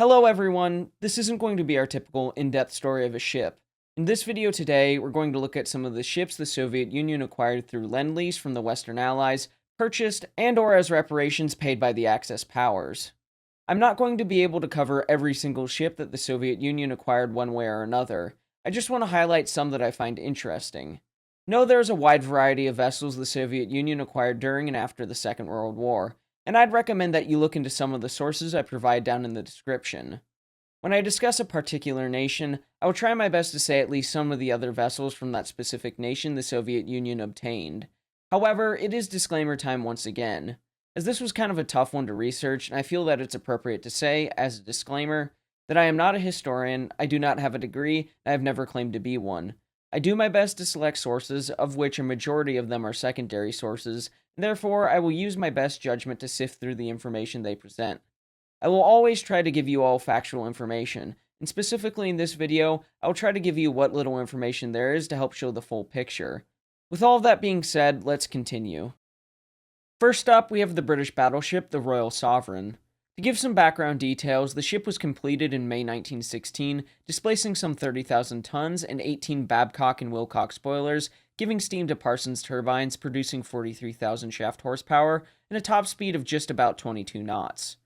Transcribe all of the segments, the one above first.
Hello everyone, this isn't going to be our typical in-depth story of a ship. In this video today, we're going to look at some of the ships the Soviet Union acquired through Lend-Lease from the Western Allies, purchased and/or as reparations paid by the Axis powers. I'm not going to be able to cover every single ship that the Soviet Union acquired one way or another. I just want to highlight some that I find interesting. Know there's a wide variety of vessels the Soviet Union acquired during and after the Second World War, and I'd recommend that you look into some of the sources I provide down in the description. When I discuss a particular nation, I will try my best to say at least some of the other vessels from that specific nation the Soviet Union obtained. However, it is disclaimer time once again. As this was kind of a tough one to research, and I feel that it's appropriate to say, as a disclaimer, that I am not a historian, I do not have a degree, and I have never claimed to be one. I do my best to select sources, of which a majority of them are secondary sources, and therefore I will use my best judgment to sift through the information they present. I will always try to give you all factual information, and specifically in this video, I will try to give you what little information there is to help show the full picture. With all of that being said, let's continue. First up, we have the British battleship, the Royal Sovereign. To give some background details, the ship was completed in May 1916, displacing some 30,000 tons and 18 Babcock and Wilcox boilers, giving steam to Parsons turbines, producing 43,000 shaft horsepower and a top speed of just about 22 knots.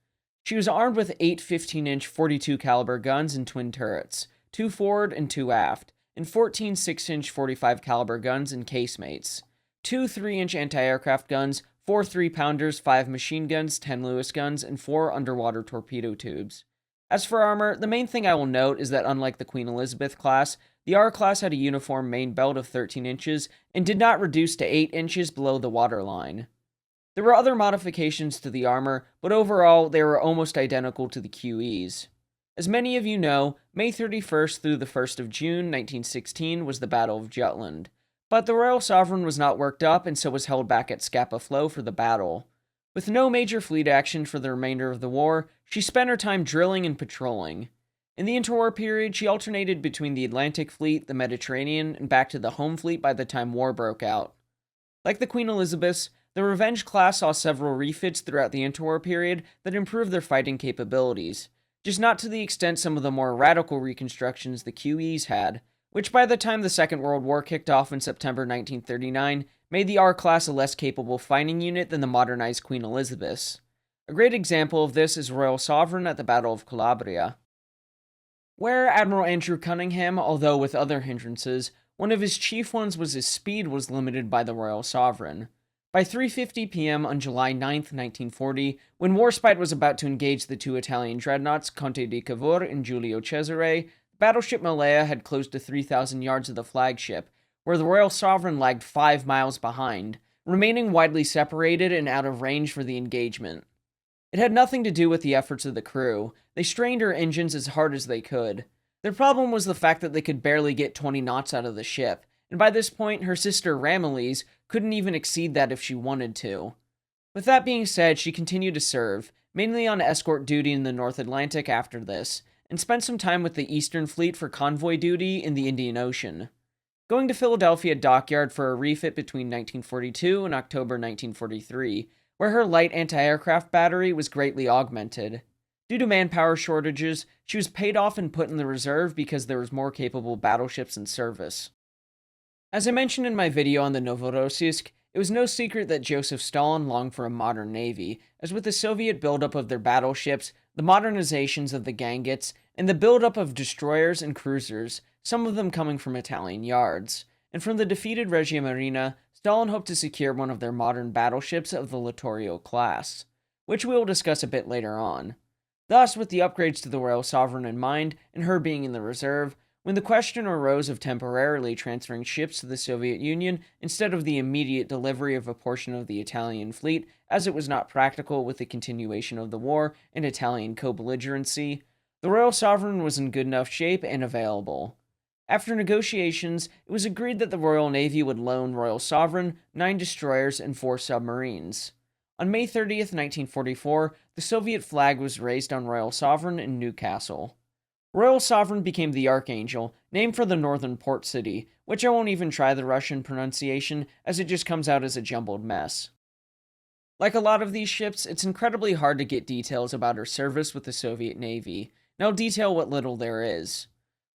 She was armed with 8 15-inch 42 caliber guns and twin turrets, 2 forward and 2 aft, and 14 6-inch 45 caliber guns and casemates, 2 3-inch anti-aircraft guns, 4 3-pounders, 5 machine guns, 10 Lewis guns, and 4 underwater torpedo tubes. As for armor, the main thing I will note is that unlike the Queen Elizabeth class, the R class had a uniform main belt of 13 inches and did not reduce to 8 inches below the waterline. There were other modifications to the armor, but overall they were almost identical to the QEs. As many of you know, May 31st through the 1st of June 1916 was the Battle of Jutland. But the Royal Sovereign was not worked up and so was held back at Scapa Flow for the battle. With no major fleet action for the remainder of the war, she spent her time drilling and patrolling. In the interwar period, she alternated between the Atlantic Fleet, the Mediterranean, and back to the home fleet by the time war broke out. Like the Queen Elizabeths, the Revenge class saw several refits throughout the interwar period that improved their fighting capabilities, just not to the extent some of the more radical reconstructions the QEs had, which by the time the Second World War kicked off in September 1939, made the R-class a less capable fighting unit than the modernized Queen Elizabeths. A great example of this is Royal Sovereign at the Battle of Calabria, where Admiral Andrew Cunningham, although with other hindrances, one of his chief ones was his speed was limited by the Royal Sovereign. By 3:50 p.m. on July 9, 1940, when Warspite was about to engage the 2 Italian dreadnoughts Conte di Cavour and Giulio Cesare, battleship Malaya had closed to 3,000 yards of the flagship, where the Royal Sovereign lagged 5 miles behind, remaining widely separated and out of range for the engagement. It had nothing to do with the efforts of the crew. They strained her engines as hard as they could. Their problem was the fact that they could barely get 20 knots out of the ship, and by this point, her sister Ramillies couldn't even exceed that if she wanted to. With that being said, she continued to serve, mainly on escort duty in the North Atlantic after this, and spent some time with the Eastern Fleet for convoy duty in the Indian Ocean, going to Philadelphia Dockyard for a refit between 1942 and October 1943, where her light anti-aircraft battery was greatly augmented. Due to manpower shortages, she was paid off and put in the reserve because there was more capable battleships in service. As I mentioned in my video on the Novorossiysk, it was no secret that Joseph Stalin longed for a modern navy, as with the Soviet buildup of their battleships, the modernizations of the Gangets, and the buildup of destroyers and cruisers, some of them coming from Italian yards. And from the defeated Regia Marina, Stalin hoped to secure one of their modern battleships of the Littorio class, which we will discuss a bit later on. Thus, with the upgrades to the Royal Sovereign in mind, and her being in the reserve, when the question arose of temporarily transferring ships to the Soviet Union instead of the immediate delivery of a portion of the Italian fleet, as it was not practical with the continuation of the war and Italian co-belligerency, the Royal Sovereign was in good enough shape and available. After negotiations, it was agreed that the Royal Navy would loan Royal Sovereign 9 destroyers and 4 submarines. On May 30th, 1944, the Soviet flag was raised on Royal Sovereign in Newcastle. Royal Sovereign became the Archangel, named for the northern port city, which I won't even try the Russian pronunciation, as it just comes out as a jumbled mess. Like a lot of these ships, it's incredibly hard to get details about her service with the Soviet Navy, and I'll detail what little there is.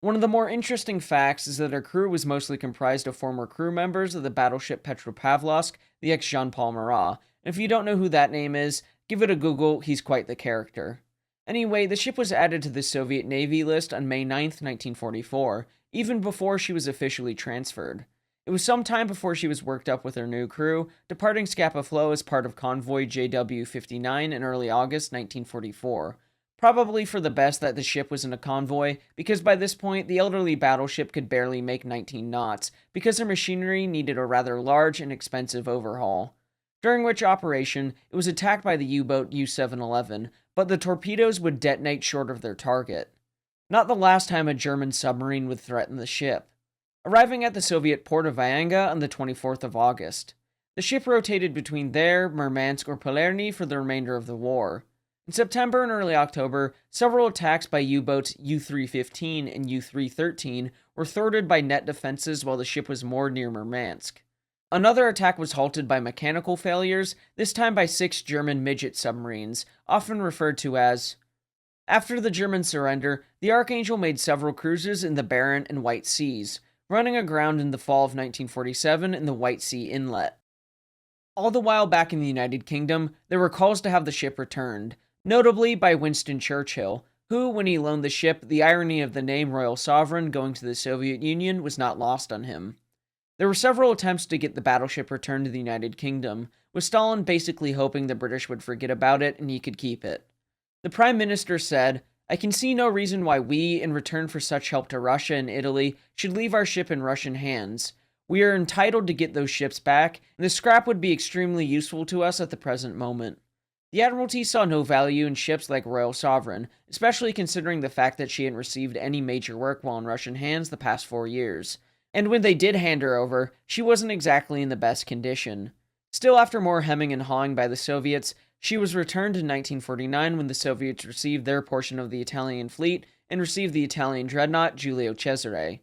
One of the more interesting facts is that her crew was mostly comprised of former crew members of the battleship Petropavlovsk, the ex-Jean-Paul Marat, and if you don't know who that name is, give it a Google, he's quite the character. Anyway, the ship was added to the Soviet Navy list on May 9th, 1944, even before she was officially transferred. It was some time before she was worked up with her new crew, departing Scapa Flow as part of convoy JW-59 in early August 1944. Probably for the best that the ship was in a convoy, because by this point the elderly battleship could barely make 19 knots, because her machinery needed a rather large and expensive overhaul. During which operation, it was attacked by the U-boat U-711, but the torpedoes would detonate short of their target. Not the last time a German submarine would threaten the ship. Arriving at the Soviet port of Vyanga on the 24th of August. The ship rotated between there, Murmansk, or Palerny for the remainder of the war. In September and early October, several attacks by U-boats U-315 and U-313 were thwarted by net defenses while the ship was moored near Murmansk. Another attack was halted by mechanical failures, this time by 6 German midget submarines, often referred to as. After the German surrender, the Archangel made several cruises in the Barents and White Seas, running aground in the fall of 1947 in the White Sea Inlet. All the while back in the United Kingdom, there were calls to have the ship returned, notably by Winston Churchill, who, when he loaned the ship, the irony of the name Royal Sovereign going to the Soviet Union was not lost on him. There were several attempts to get the battleship returned to the United Kingdom, with Stalin basically hoping the British would forget about it and he could keep it. The Prime Minister said, "I can see no reason why we, in return for such help to Russia and Italy, should leave our ship in Russian hands. We are entitled to get those ships back, and the scrap would be extremely useful to us at the present moment." The Admiralty saw no value in ships like Royal Sovereign, especially considering the fact that she hadn't received any major work while in Russian hands the past 4 years. And when they did hand her over, she wasn't exactly in the best condition. Still, after more hemming and hawing by the Soviets, she was returned in 1949 when the Soviets received their portion of the Italian fleet and received the Italian dreadnought Giulio Cesare.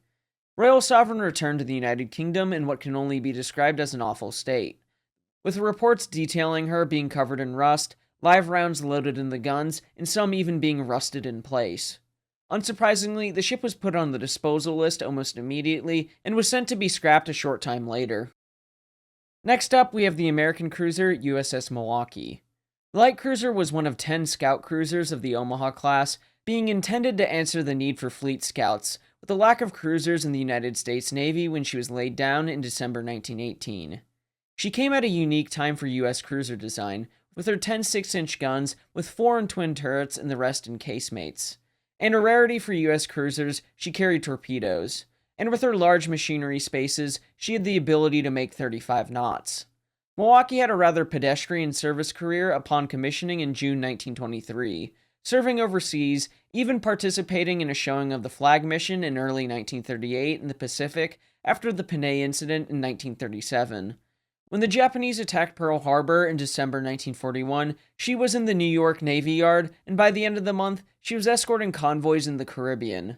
Royal Sovereign returned to the United Kingdom in what can only be described as an awful state, with reports detailing her being covered in rust, live rounds loaded in the guns, and some even being rusted in place. Unsurprisingly, the ship was put on the disposal list almost immediately and was sent to be scrapped a short time later. Next up, we have the American cruiser USS Milwaukee. The light cruiser was one of 10 scout cruisers of the Omaha class, being intended to answer the need for fleet scouts, with the lack of cruisers in the United States Navy when she was laid down in December 1918. She came at a unique time for U.S. cruiser design, with her 10 6-inch guns with 4 in twin turrets and the rest in casemates. And a rarity for U.S. cruisers, she carried torpedoes. And with her large machinery spaces, she had the ability to make 35 knots. Milwaukee had a rather pedestrian service career upon commissioning in June 1923, serving overseas, even participating in a showing of the flag mission in early 1938 in the Pacific after the Panay incident in 1937. When the Japanese attacked Pearl Harbor in December 1941, she was in the New York Navy Yard, and by the end of the month, she was escorting convoys in the Caribbean.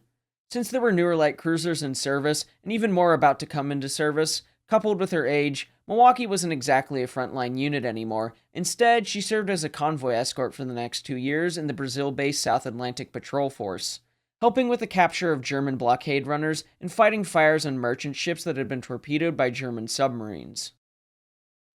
Since there were newer light cruisers in service, and even more about to come into service, coupled with her age, Milwaukee wasn't exactly a frontline unit anymore. Instead, she served as a convoy escort for the next 2 years in the Brazil-based South Atlantic Patrol Force, helping with the capture of German blockade runners and fighting fires on merchant ships that had been torpedoed by German submarines.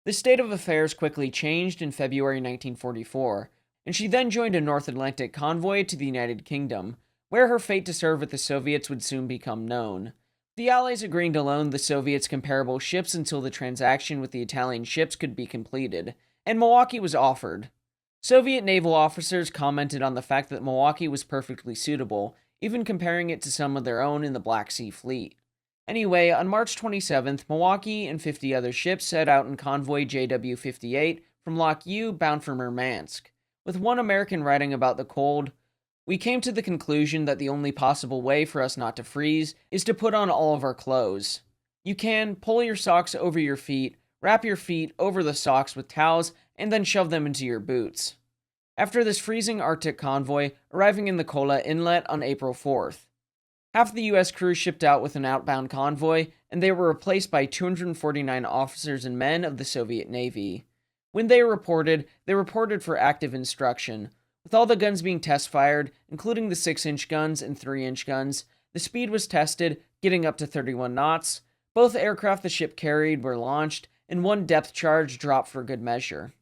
The state of affairs quickly changed in February 1944, and she then joined a North Atlantic convoy to the United Kingdom, where her fate to serve with the Soviets would soon become known. The Allies agreeing to loan the Soviets comparable ships until the transaction with the Italian ships could be completed, and Milwaukee was offered. Soviet naval officers commented on the fact that Milwaukee was perfectly suitable, even comparing it to some of their own in the Black Sea Fleet. Anyway, on March 27th, Milwaukee and 50 other ships set out in convoy JW-58 from Lock U bound for Murmansk, with one American writing about the cold, "We came to the conclusion that the only possible way for us not to freeze is to put on all of our clothes. You can pull your socks over your feet, wrap your feet over the socks with towels, and then shove them into your boots." After this freezing Arctic convoy, arriving in the Kola Inlet on April 4th. Half the U.S. crew shipped out with an outbound convoy, and they were replaced by 249 officers and men of the Soviet Navy. When they reported for active instruction, With all the guns being test-fired, including the 6-inch guns and 3-inch guns, the speed was tested, getting up to 31 knots. Both aircraft the ship carried were launched, and one depth charge dropped for good measure.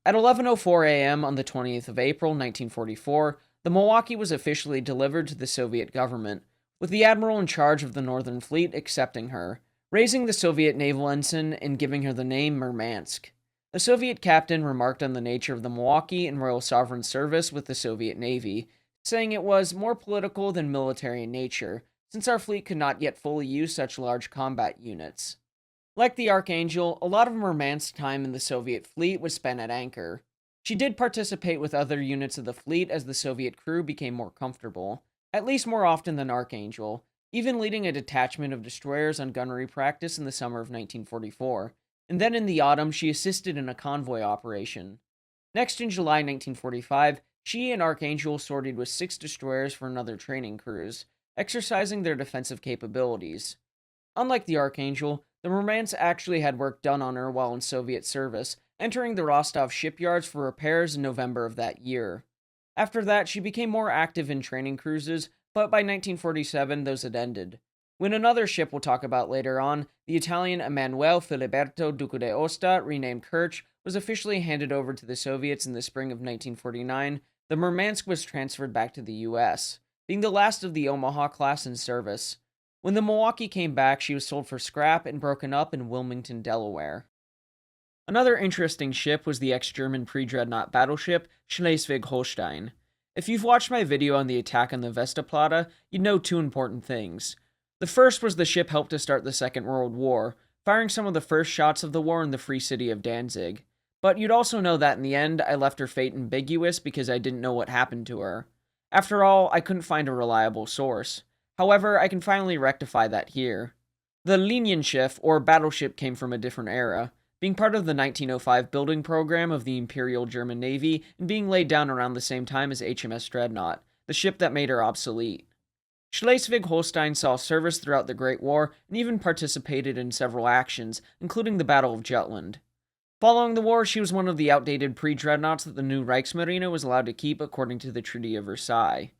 At 11:04 a.m. on the 20th of April, 1944, the Milwaukee was officially delivered to the Soviet government, with the admiral in charge of the Northern Fleet accepting her, raising the Soviet naval ensign and giving her the name Murmansk. The Soviet captain remarked on the nature of the Milwaukee and Royal Sovereign service with the Soviet Navy, saying it was more political than military in nature, since our fleet could not yet fully use such large combat units. Like the Archangel, a lot of Murmansk's time in the Soviet fleet was spent at anchor. She did participate with other units of the fleet as the Soviet crew became more comfortable, at least more often than Archangel, even leading a detachment of destroyers on gunnery practice in the summer of 1944, and then in the autumn she assisted in a convoy operation. Next, in July 1945, she and Archangel sortied with 6 destroyers for another training cruise, exercising their defensive capabilities. Unlike the Archangel, the Murmansk actually had work done on her while in Soviet service, entering the Rostov shipyards for repairs in November of that year. After that, she became more active in training cruises, but by 1947, those had ended. When another ship we'll talk about later on, the Italian Emanuele Filiberto Duca d'Aosta, renamed Kerch, was officially handed over to the Soviets in the spring of 1949, the Murmansk was transferred back to the US, being the last of the Omaha class in service. When the Milwaukee came back, she was sold for scrap and broken up in Wilmington, Delaware. Another interesting ship was the ex-German pre-dreadnought battleship Schleswig-Holstein. If you've watched my video on the attack on the Westerplatte, you'd know 2 important things. The first was the ship helped to start the Second World War, firing some of the first shots of the war in the free city of Danzig. But you'd also know that in the end, I left her fate ambiguous because I didn't know what happened to her. After all, I couldn't find a reliable source. However, I can finally rectify that here. The Linienschiff, or battleship, came from a different era, being part of the 1905 building program of the Imperial German Navy and being laid down around the same time as HMS Dreadnought, the ship that made her obsolete. Schleswig-Holstein saw service throughout the Great War and even participated in several actions, including the Battle of Jutland. Following the war, she was one of the outdated pre-dreadnoughts that the new Reichsmarine was allowed to keep according to the Treaty of Versailles.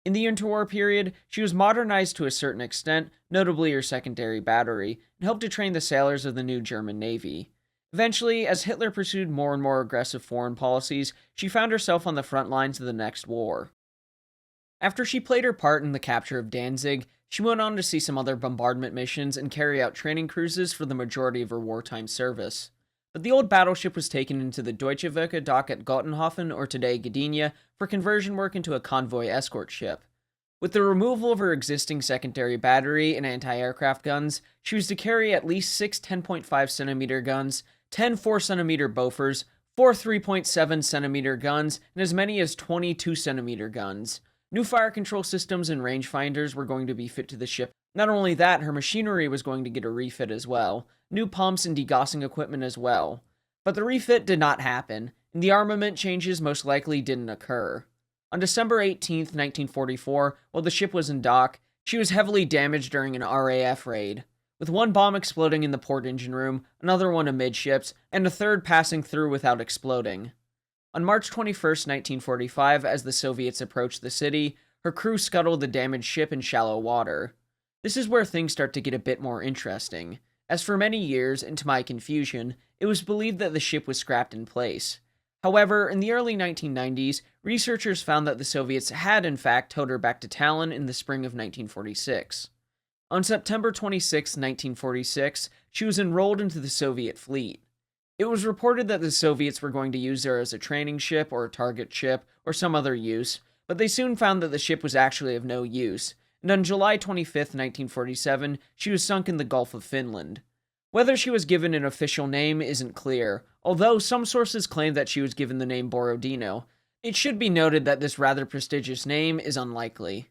In the interwar period, she was modernized to a certain extent, notably her secondary battery, and helped to train the sailors of the new German Navy. Eventually, as Hitler pursued more and more aggressive foreign policies, she found herself on the front lines of the next war. After she played her part in the capture of Danzig, she went on to see some other bombardment missions and carry out training cruises for the majority of her wartime service. But the old battleship was taken into the Deutsche Werke dock at Gottenhofen, or today Gdynia, for conversion work into a convoy escort ship. With the removal of her existing secondary battery and anti-aircraft guns, she was to carry at least 6 10.5cm guns, 10 4cm Bofors, 4 3.7cm guns, and as many as 20 2cm guns. New fire control systems and rangefinders were going to be fit to the ship. Not only that, her machinery was going to get a refit as well. New pumps and degaussing equipment as well. But the refit did not happen, and the armament changes most likely didn't occur. On December 18, 1944, while the ship was in dock, she was heavily damaged during an RAF raid, with one bomb exploding in the port engine room, another one amidships, and a third passing through without exploding. On March 21, 1945, as the Soviets approached the city, her crew scuttled the damaged ship in shallow water. This is where things start to get a bit more interesting, as for many years, and to my confusion, it was believed that the ship was scrapped in place. However, in the early 1990s, researchers found that the Soviets had in fact towed her back to Tallinn in the spring of 1946. On September 26, 1946, she was enrolled into the Soviet fleet. It was reported that the Soviets were going to use her as a training ship or a target ship or some other use, but they soon found that the ship was actually of no use, and on July 25, 1947, she was sunk in the Gulf of Finland. Whether she was given an official name isn't clear, although some sources claim that she was given the name Borodino. It should be noted that this rather prestigious name is unlikely.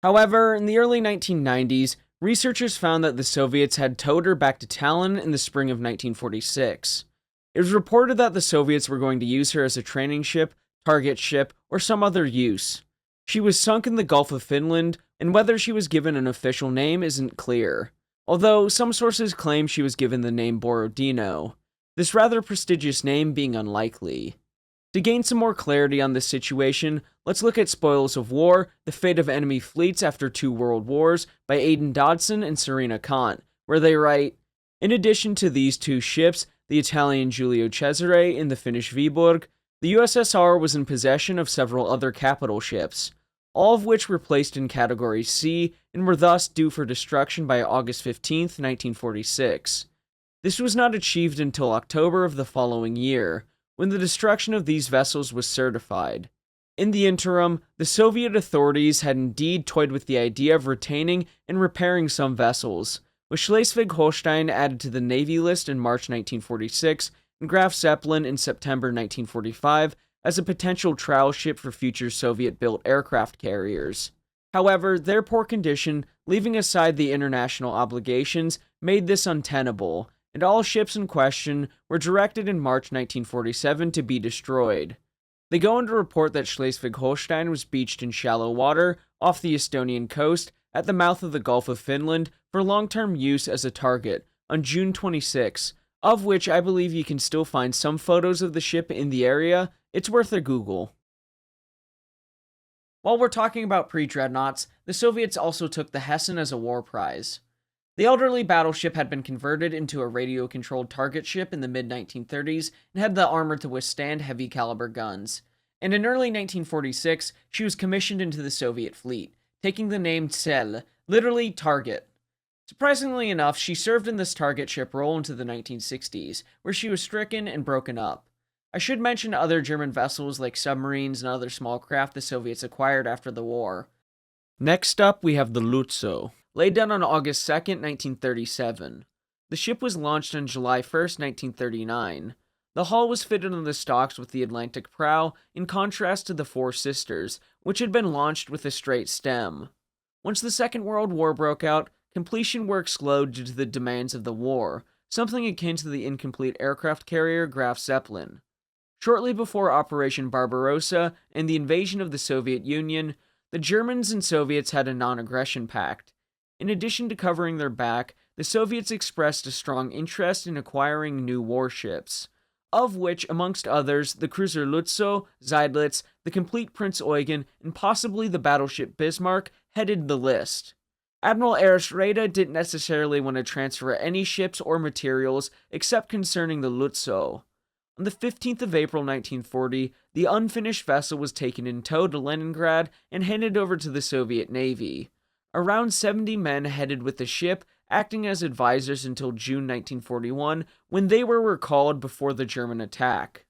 However, in the early 1990s, researchers found that the Soviets had towed her back to Tallinn in the spring of 1946. It was reported that the Soviets were going to use her as a training ship, target ship, or some other use. She was sunk in the Gulf of Finland, and whether she was given an official name isn't clear, although some sources claim she was given the name Borodino, this rather prestigious name being unlikely. To gain some more clarity on this situation, let's look at Spoils of War, The Fate of Enemy Fleets After Two World Wars by Aidan Dodson and Serena Kant, where they write, in addition to these two ships, the Italian Giulio Cesare and the Finnish Viborg, the USSR was in possession of several other capital ships, all of which were placed in Category C and were thus due for destruction by August 15, 1946. This was not achieved until October of the following year, when the destruction of these vessels was certified. In the interim, the Soviet authorities had indeed toyed with the idea of retaining and repairing some vessels, with Schleswig-Holstein added to the Navy list in March 1946 and Graf Zeppelin in September 1945 as a potential trial ship for future Soviet-built aircraft carriers. However, their poor condition, leaving aside the international obligations, made this untenable, and all ships in question were directed in March 1947 to be destroyed. They go on to report that Schleswig-Holstein was beached in shallow water off the Estonian coast at the mouth of the Gulf of Finland for long-term use as a target on June 26, of which I believe you can still find some photos of the ship in the area. It's worth a Google. While we're talking about pre-dreadnoughts, the Soviets also took the Hessen as a war prize. The elderly battleship had been converted into a radio-controlled target ship in the mid-1930s and had the armor to withstand heavy-caliber guns. And in early 1946, she was commissioned into the Soviet fleet, taking the name Cel, literally target. Surprisingly enough, she served in this target ship role into the 1960s, where she was stricken and broken up. I should mention other German vessels like submarines and other small craft the Soviets acquired after the war. Next up, we have the Lutzow, laid down on August 2, 1937. The ship was launched on July 1, 1939. The hull was fitted on the stocks with the Atlantic prow, in contrast to the Four Sisters, which had been launched with a straight stem. Once the Second World War broke out, completion work slowed due to the demands of the war, something akin to the incomplete aircraft carrier Graf Zeppelin. Shortly before Operation Barbarossa and the invasion of the Soviet Union, the Germans and Soviets had a non-aggression pact. In addition to covering their back, the Soviets expressed a strong interest in acquiring new warships, of which, amongst others, the cruiser Lutzow, Seydlitz, the complete Prince Eugen, and possibly the battleship Bismarck headed the list. Admiral Erich Raeder didn't necessarily want to transfer any ships or materials except concerning the Lutzow. On the 15th of April 1940, the unfinished vessel was taken in tow to Leningrad and handed over to the Soviet Navy. Around 70 men headed with the ship, acting as advisors until June 1941, when they were recalled before the German attack.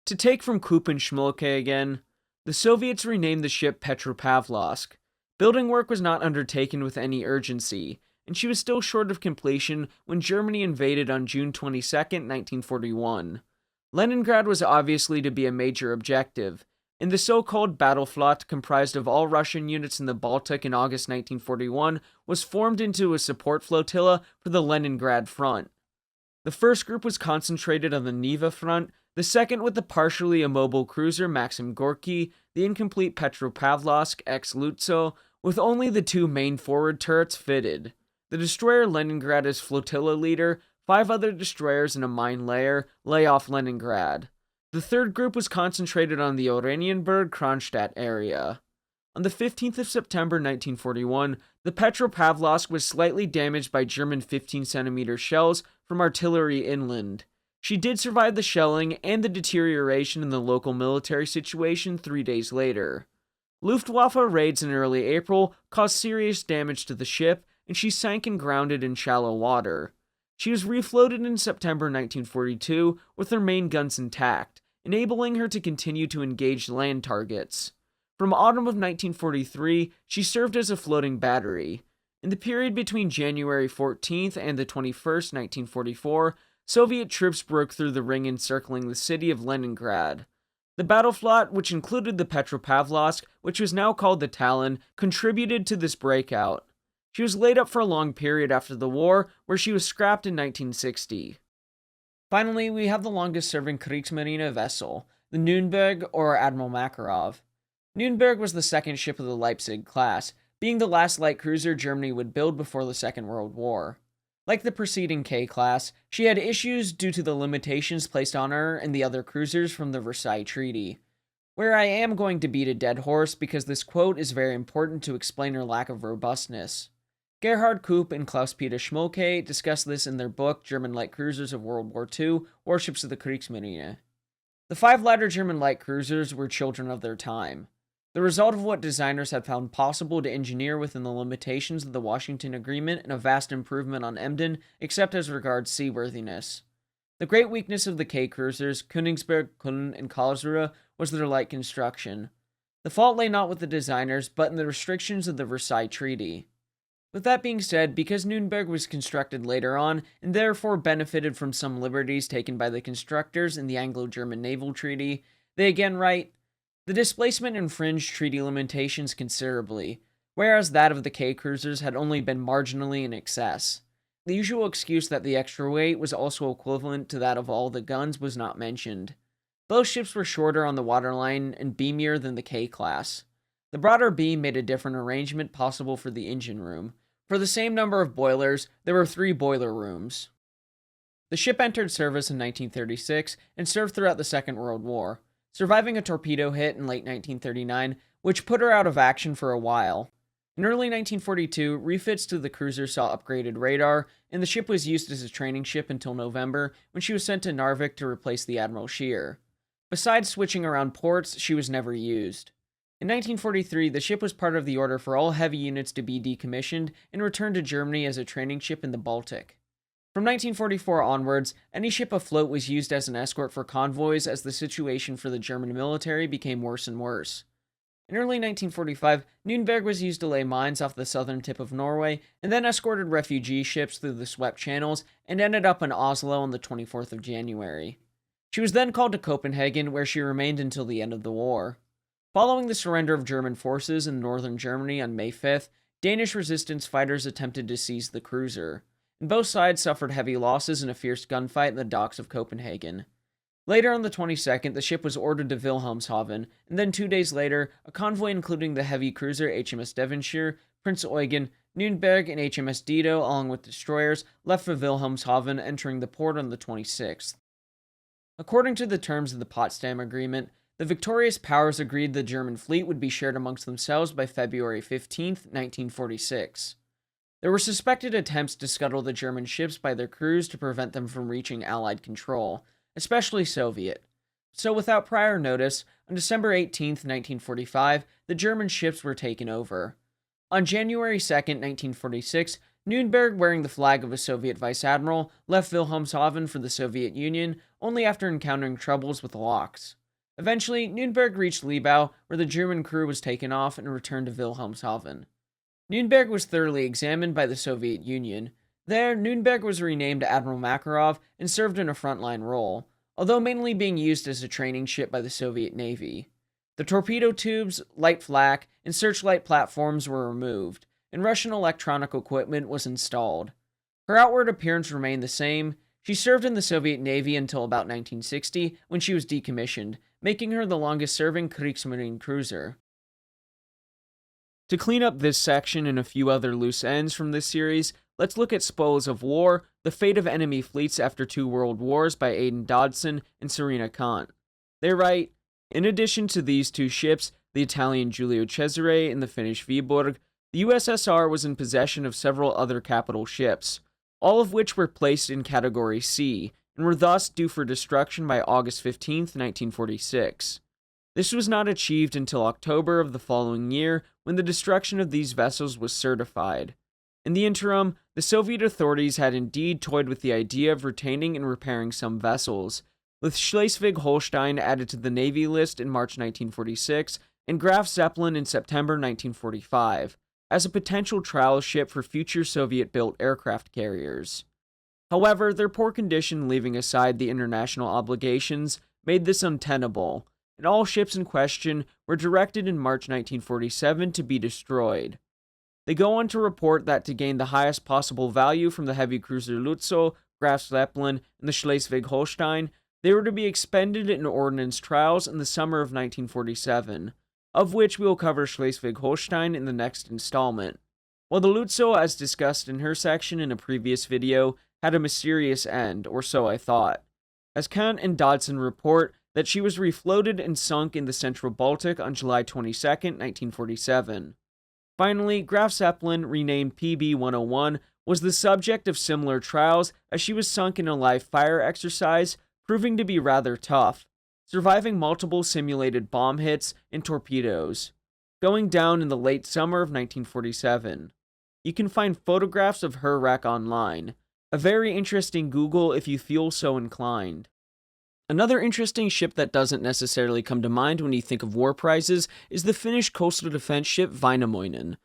To take from Koop and Schmolke again, the Soviets renamed the ship Petropavlovsk. Building work was not undertaken with any urgency, and she was still short of completion when Germany invaded on June 22, 1941. Leningrad was obviously to be a major objective, and the so-called Battleflotte, comprised of all Russian units in the Baltic in August 1941, was formed into a support flotilla for the Leningrad front. The first group was concentrated on the Neva front, the second with the partially immobile cruiser Maxim Gorky, the incomplete Petropavlovsk ex-Lutzow, with only the two main forward turrets fitted. The destroyer Leningrad as flotilla leader, 5 other destroyers and a mine layer lay off Leningrad. The third group was concentrated on the Oranienburg-Kronstadt area. On the 15th of September 1941, the Petropavlovsk was slightly damaged by German 15-centimeter shells from artillery inland. She did survive the shelling and the deterioration in the local military situation 3 days later. Luftwaffe raids in early April caused serious damage to the ship, and she sank and grounded in shallow water. She was refloated in September 1942 with her main guns intact, enabling her to continue to engage land targets. From autumn of 1943, she served as a floating battery. In the period between January 14th and the 21st, 1944, Soviet troops broke through the ring encircling the city of Leningrad. The Battleflotte, which included the Petropavlovsk, which was now called the Talon, contributed to this breakout. She was laid up for a long period after the war, where she was scrapped in 1960. Finally, we have the longest-serving Kriegsmarine vessel, the Nürnberg or Admiral Makarov. Nürnberg was the second ship of the Leipzig class, being the last light cruiser Germany would build before the Second World War. Like the preceding K-class, she had issues due to the limitations placed on her and the other cruisers from the Versailles Treaty. Where I am going to beat a dead horse because this quote is very important to explain her lack of robustness. Gerhard Koop and Klaus-Peter Schmolke discuss this in their book German Light Cruisers of World War II, Warships of the Kriegsmarine. The 5 latter German light cruisers were children of their time, the result of what designers had found possible to engineer within the limitations of the Washington Agreement and a vast improvement on Emden, except as regards seaworthiness. The great weakness of the K-cruisers, Königsberg, Kulm, and Karlsruhe, was their light construction. The fault lay not with the designers, but in the restrictions of the Versailles Treaty. With that being said, because Nürnberg was constructed later on, and therefore benefited from some liberties taken by the constructors in the Anglo-German Naval Treaty, they again write, the displacement infringed treaty limitations considerably, whereas that of the K-cruisers had only been marginally in excess. The usual excuse that the extra weight was also equivalent to that of all the guns was not mentioned. Both ships were shorter on the waterline and beamier than the K-class. The broader beam made a different arrangement possible for the engine room. For the same number of boilers, there were 3 boiler rooms. The ship entered service in 1936 and served throughout the Second World War, surviving a torpedo hit in late 1939, which put her out of action for a while. In early 1942, refits to the cruiser saw upgraded radar, and the ship was used as a training ship until November, when she was sent to Narvik to replace the Admiral Scheer. Besides switching around ports, she was never used. In 1943, the ship was part of the order for all heavy units to be decommissioned and returned to Germany as a training ship in the Baltic. From 1944 onwards, any ship afloat was used as an escort for convoys as the situation for the German military became worse and worse. In early 1945, Nürnberg was used to lay mines off the southern tip of Norway, and then escorted refugee ships through the swept channels and ended up in Oslo on the 24th of January. She was then called to Copenhagen, where she remained until the end of the war. Following the surrender of German forces in northern Germany on May 5th, Danish resistance fighters attempted to seize the cruiser, and both sides suffered heavy losses in a fierce gunfight in the docks of Copenhagen. Later on the 22nd, the ship was ordered to Wilhelmshaven, and then 2 days later, a convoy including the heavy cruiser HMS Devonshire, Prince Eugen, Nürnberg, and HMS Dido, along with destroyers, left for Wilhelmshaven, entering the port on the 26th. According to the terms of the Potsdam Agreement, the victorious powers agreed the German fleet would be shared amongst themselves by February 15, 1946. There were suspected attempts to scuttle the German ships by their crews to prevent them from reaching Allied control, especially Soviet. So without prior notice, on December 18, 1945, the German ships were taken over. On January 2, 1946, Nürnberg, wearing the flag of a Soviet vice admiral, left Wilhelmshaven for the Soviet Union only after encountering troubles with locks. Eventually, Nürnberg reached Libau, where the German crew was taken off and returned to Wilhelmshaven. Nürnberg was thoroughly examined by the Soviet Union. There, Nürnberg was renamed Admiral Makarov and served in a frontline role, although mainly being used as a training ship by the Soviet Navy. The torpedo tubes, light flak, and searchlight platforms were removed, and Russian electronic equipment was installed. Her outward appearance remained the same. She served in the Soviet Navy until about 1960, when she was decommissioned, making her the longest-serving Kriegsmarine cruiser. To clean up this section and a few other loose ends from this series, let's look at Spoils of War, The Fate of Enemy Fleets After Two World Wars by Aidan Dodson and Serena Kant. They write, in addition to these 2 ships, the Italian Giulio Cesare and the Finnish Viborg, the USSR was in possession of several other capital ships, all of which were placed in Category C, and were thus due for destruction by August 15, 1946. This was not achieved until October of the following year, when the destruction of these vessels was certified. In the interim, the Soviet authorities had indeed toyed with the idea of retaining and repairing some vessels, with Schleswig-Holstein added to the Navy list in March 1946 and Graf Zeppelin in September 1945, as a potential trial ship for future Soviet-built aircraft carriers. However, their poor condition, leaving aside the international obligations, made this untenable, and all ships in question were directed in March 1947 to be destroyed. They go on to report that to gain the highest possible value from the heavy cruiser Lutzow, Graf Zeppelin, and the Schleswig-Holstein, they were to be expended in ordnance trials in the summer of 1947, of which we will cover Schleswig-Holstein in the next installment. while the Lutzo, as discussed in her section in a previous video, had a mysterious end, or so I thought, as Kant and Dodson report that she was refloated and sunk in the central Baltic on July 22, 1947. Finally, Graf Zeppelin, renamed PB-101, was the subject of similar trials as she was sunk in a live fire exercise, proving to be rather tough, surviving multiple simulated bomb hits and torpedoes, going down in the late summer of 1947. You can find photographs of her wreck online. A very interesting Google if you feel so inclined. Another interesting ship that doesn't necessarily come to mind when you think of war prizes is the Finnish coastal defense ship Väinämöinen.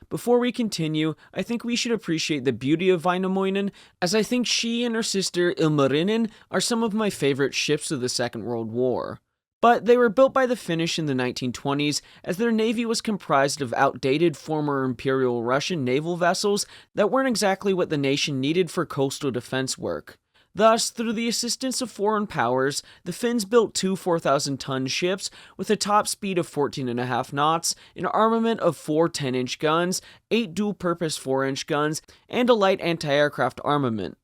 Before we continue, I think we should appreciate the beauty of Väinämöinen, as I think she and her sister Ilmarinen are some of my favorite ships of the Second World War. But they were built by the Finnish in the 1920s, as their navy was comprised of outdated former Imperial Russian naval vessels that weren't exactly what the nation needed for coastal defense work. Thus, through the assistance of foreign powers, the Finns built two 4,000-ton ships with a top speed of 14.5 knots, an armament of 4 10-inch guns, 8 dual-purpose 4-inch guns, and a light anti-aircraft armament.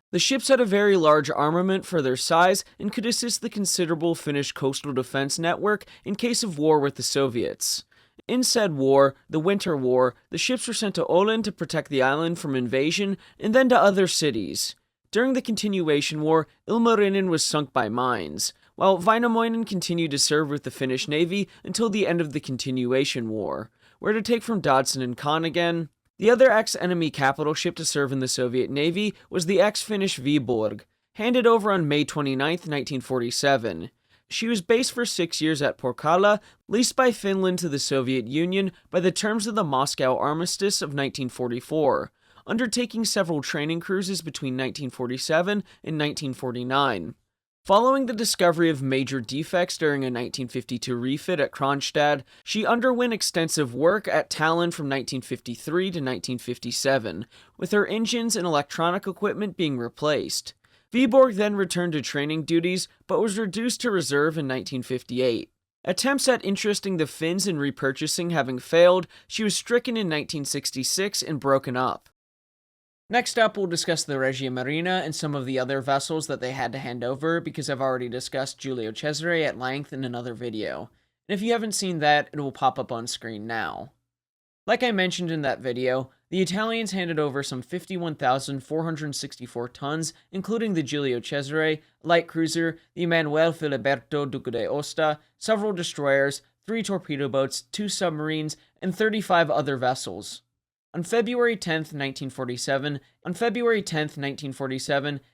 The ships had a very large armament for their size and could assist the considerable Finnish coastal defense network in case of war with the Soviets. In said war, the Winter War, the ships were sent to Åland to protect the island from invasion, and then to other cities. During the Continuation War, Ilmarinen was sunk by mines, while Väinämöinen continued to serve with the Finnish Navy until the end of the Continuation War. Where to take from Dodson and Kahn again? The other ex-enemy capital ship to serve in the Soviet Navy was the ex-Finnish Viborg, handed over on May 29, 1947. She was based for 6 years at Porkala, leased by Finland to the Soviet Union by the terms of the Moscow Armistice of 1944. Undertaking several training cruises between 1947 and 1949. Following the discovery of major defects during a 1952 refit at Kronstadt, she underwent extensive work at Tallinn from 1953 to 1957, with her engines and electronic equipment being replaced. Viborg then returned to training duties, but was reduced to reserve in 1958. Attempts at interesting the Finns in repurchasing having failed, she was stricken in 1966 and broken up. Next up, we'll discuss the Regia Marina and some of the other vessels that they had to hand over, because I've already discussed Giulio Cesare at length in another video. And if you haven't seen that, it will pop up on screen now. Like I mentioned in that video, the Italians handed over some 51,464 tons, including the Giulio Cesare, light cruiser, the Emanuele Filiberto Duca d'Aosta, several destroyers, 3 torpedo boats, 2 submarines, and 35 other vessels. On February 10, 1947,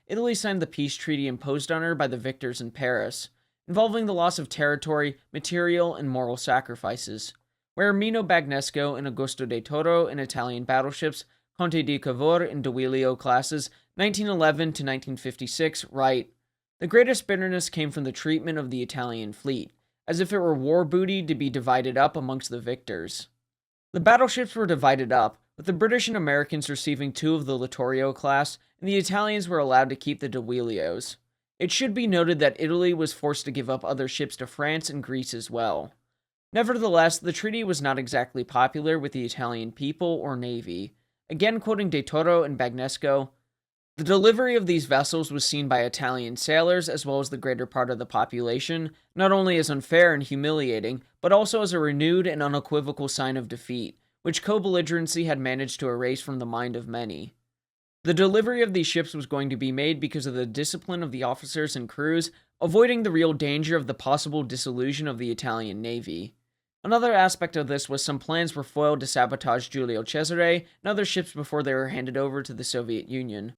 Italy signed the peace treaty imposed on her by the victors in Paris, involving the loss of territory, material, and moral sacrifices, where Mino Bagnesco and Augusto de Toro in Italian battleships, Conte di Cavour and Duilio classes, 1911 to 1956, write, "The greatest bitterness came from the treatment of the Italian fleet, as if it were war booty to be divided up amongst the victors." The battleships were divided up, with the British and Americans receiving 2 of the Littorio class, and the Italians were allowed to keep the Duilios. It should be noted that Italy was forced to give up other ships to France and Greece as well. Nevertheless, the treaty was not exactly popular with the Italian people or navy. Again quoting De Toro and Bagnesco, "The delivery of these vessels was seen by Italian sailors as well as the greater part of the population, not only as unfair and humiliating, but also as a renewed and unequivocal sign of defeat, which co-belligerency had managed to erase from the mind of many. The delivery of these ships was going to be made because of the discipline of the officers and crews, avoiding the real danger of the possible dissolution of the Italian navy. Another aspect of this was some plans were foiled to sabotage Giulio Cesare and other ships before they were handed over to the Soviet Union.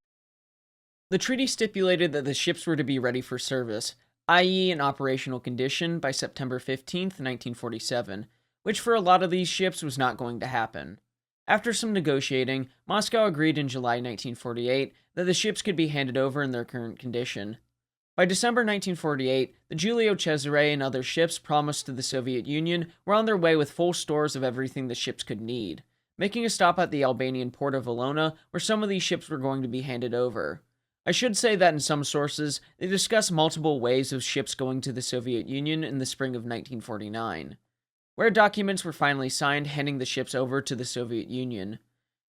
The treaty stipulated that the ships were to be ready for service, i.e. in operational condition, by September 15, 1947, which for a lot of these ships was not going to happen. After some negotiating, Moscow agreed in July 1948 that the ships could be handed over in their current condition. By December 1948, the Giulio Cesare and other ships promised to the Soviet Union were on their way with full stores of everything the ships could need, making a stop at the Albanian port of Valona, where some of these ships were going to be handed over. I should say that in some sources, they discuss multiple ways of ships going to the Soviet Union in the spring of 1949, where documents were finally signed handing the ships over to the Soviet Union.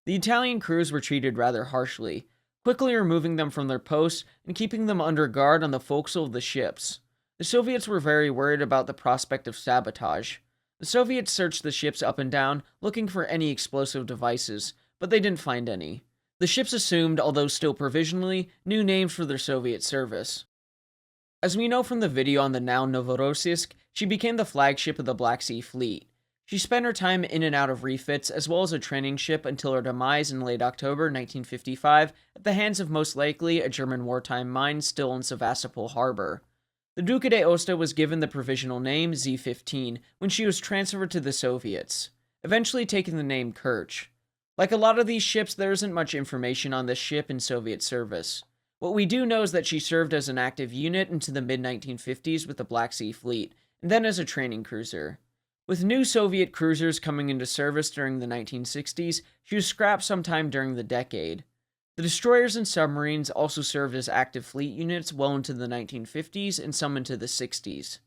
The Italian crews were treated rather harshly, quickly removing them from their posts and keeping them under guard on the forecastle of the ships. The Soviets were very worried about the prospect of sabotage. The Soviets searched the ships up and down, looking for any explosive devices, but they didn't find any. The ships assumed, although still provisionally, new names for their Soviet service. As we know from the video on the now Novorossiysk, she became the flagship of the Black Sea Fleet. She spent her time in and out of refits, as well as a training ship until her demise in late October 1955 at the hands of most likely a German wartime mine still in Sevastopol harbor. The Duca d'Aosta was given the provisional name Z-15 when she was transferred to the Soviets, eventually taking the name Kerch. Like a lot of these ships, there isn't much information on this ship in Soviet service. What we do know is that she served as an active unit into the mid-1950s with the Black Sea Fleet, and then as a training cruiser. With new Soviet cruisers coming into service during the 1960s, she was scrapped sometime during the decade. The destroyers and submarines also served as active fleet units well into the 1950s and some into the 60s.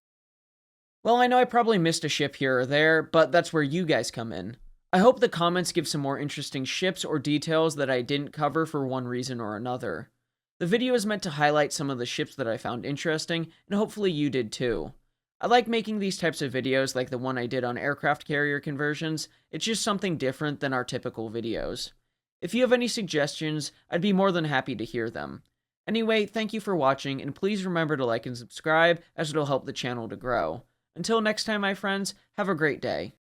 Well, I know I probably missed a ship here or there, but that's where you guys come in. I hope the comments give some more interesting ships or details that I didn't cover for one reason or another. The video is meant to highlight some of the ships that I found interesting, and hopefully you did too. I like making these types of videos like the one I did on aircraft carrier conversions. It's just something different than our typical videos. If you have any suggestions, I'd be more than happy to hear them. Anyway, thank you for watching, and please remember to like and subscribe, as it'll help the channel to grow. Until next time, my friends, have a great day.